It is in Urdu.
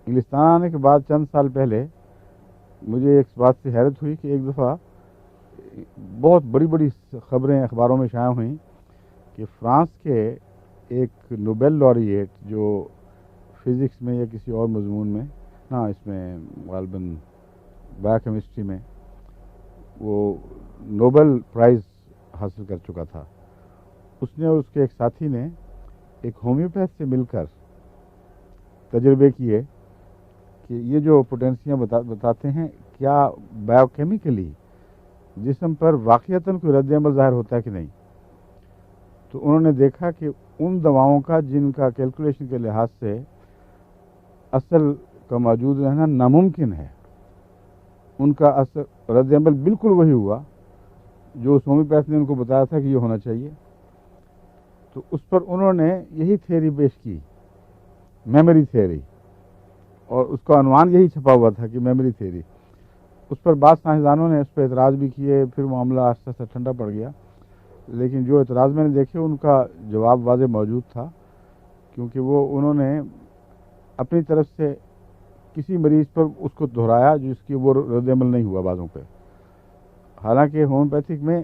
انگلستان آنے کے بعد چند سال پہلے مجھے ایک بات سے حیرت ہوئی کہ ایک دفعہ بہت بڑی بڑی خبریں اخباروں میں شائع ہوئیں کہ فرانس کے ایک نوبل laureate جو فزکس میں یا کسی اور مضمون میں، ہاں اس میں غالباً بایو کیمسٹری میں، وہ نوبل پرائز حاصل کر چکا تھا، اس نے اور اس کے ایک ساتھی نے ایک ہومیوپیتھ سے مل کر تجربے کیے کہ یہ جو پوٹینسیاں بتاتے ہیں کیا بایو کیمیکلی جسم پر واقعتاً کوئی رد عمل ظاہر ہوتا ہے کہ نہیں. تو انہوں نے دیکھا کہ ان دواؤں کا جن کا کیلکولیشن کے لحاظ سے اصل کا موجود رہنا ناممکن ہے، ان کا اثر رد عمل بالکل وہی ہوا جو اس ہومیوپیتھ نے ان کو بتایا تھا کہ یہ ہونا چاہیے. تو اس پر انہوں نے یہی تھیوری پیش کی، میموری تھیوری، اور اس کا عنوان یہی چھپا ہوا تھا کہ میموری تھیوری. اس پر بعض سائنسدانوں نے اس پہ اعتراض بھی کیے، پھر معاملہ آہستہ آہستہ ٹھنڈا پڑ گیا. لیکن جو اعتراض میں نے دیکھے ان کا جواب واضح موجود تھا، کیونکہ انہوں نے اپنی طرف سے کسی مریض پر اس کو دہرایا جس کی وہ رد عمل نہیں ہوا بعضوں پہ. حالانکہ ہومیوپیتھک میں